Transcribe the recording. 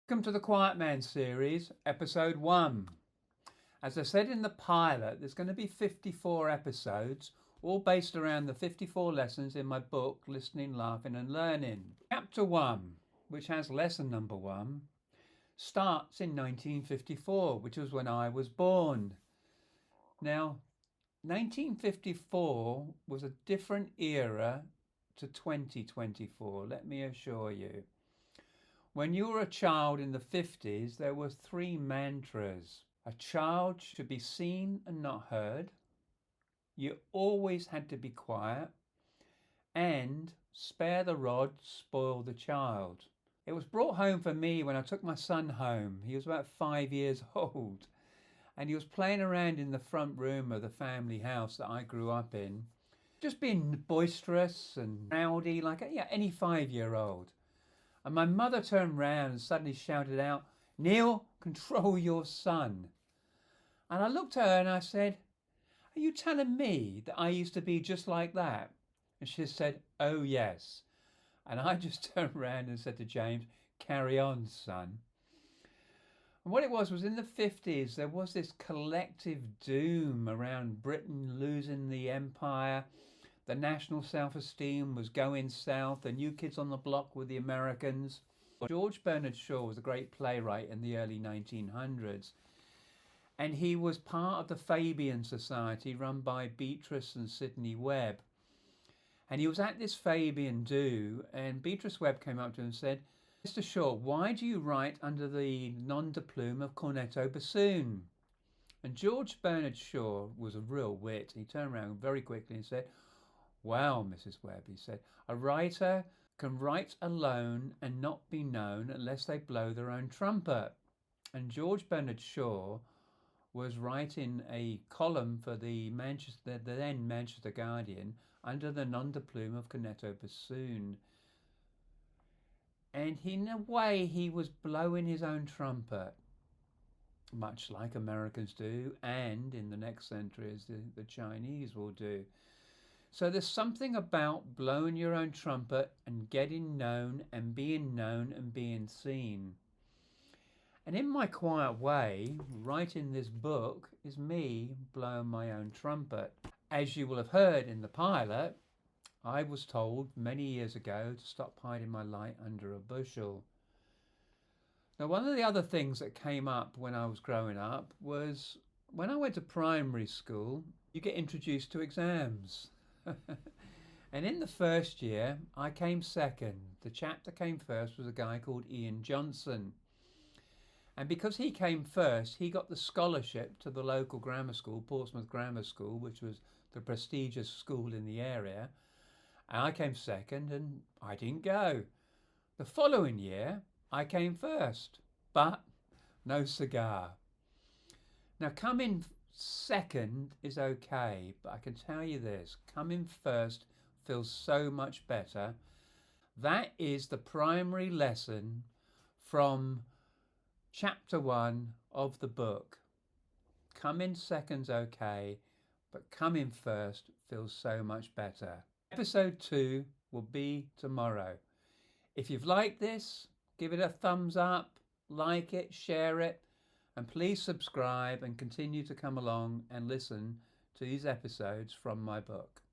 Welcome to the Quiet Man series, episode 1. As I said in the pilot, there's going to be 54 episodes, all based around the 54 lessons in my book, Listening, Laughing and Learning. Chapter 1, which has lesson number 1, starts in 1954, which was when I was born. Now, 1954 was a different era to 2024, let me assure you. When you were a child in the 50s, there were 3 mantras. A child should be seen and not heard. You always had to be quiet. And spare the rod, spoil the child. It was brought home for me when I took my son home. He was about 5 years old. And he was playing around in the front room of the family house that I grew up in. Just being boisterous and rowdy like any 5-year-old. And my mother turned round and suddenly shouted out, "Neil, control your son." And I looked at her and I said, "Are you telling me that I used to be just like that?" And she said, "Oh, yes." And I just turned round and said to James, "Carry on, son." And what it was in the 50s, there was this collective doom around Britain losing the empire. The national self-esteem was going south. The new kids on the block were the Americans. George Bernard Shaw was a great playwright in the early 1900s. And he was part of the Fabian Society run by Beatrice and Sidney Webb. And he was at this Fabian do, and Beatrice Webb came up to him and said, "Mr. Shaw, why do you write under the nom de plume of cornetto bassoon?" And George Bernard Shaw was a real wit. He turned around very quickly and said, "Well, Mrs. Webb," he said, "a writer can write alone and not be known unless they blow their own trumpet." And George Bernard Shaw was writing a column for the then Manchester Guardian under the nom de plume of cornetto bassoon. And in a way, he was blowing his own trumpet, much like Americans do, and in the next century, as the Chinese will do. So there's something about blowing your own trumpet and getting known and being seen. And in my quiet way, writing this book is me blowing my own trumpet. As you will have heard in the pilot, I was told many years ago to stop hiding my light under a bushel. Now, one of the other things that came up when I was growing up was when I went to primary school, you get introduced to exams. And in the first year, I came second. The chap that came first was a guy called Ian Johnson. And because he came first, he got the scholarship to the local grammar school, Portsmouth Grammar School, which was the prestigious school in the area. And I came second and I didn't go. The following year, I came first, but no cigar. Now, coming second is okay, but I can tell you this, coming first feels so much better. That is the primary lesson from chapter 1 of the book. Coming second's okay, but coming first feels so much better. Episode 2 will be tomorrow. If you've liked this, give it a thumbs up, like it, share it, and please subscribe and continue to come along and listen to these episodes from my book.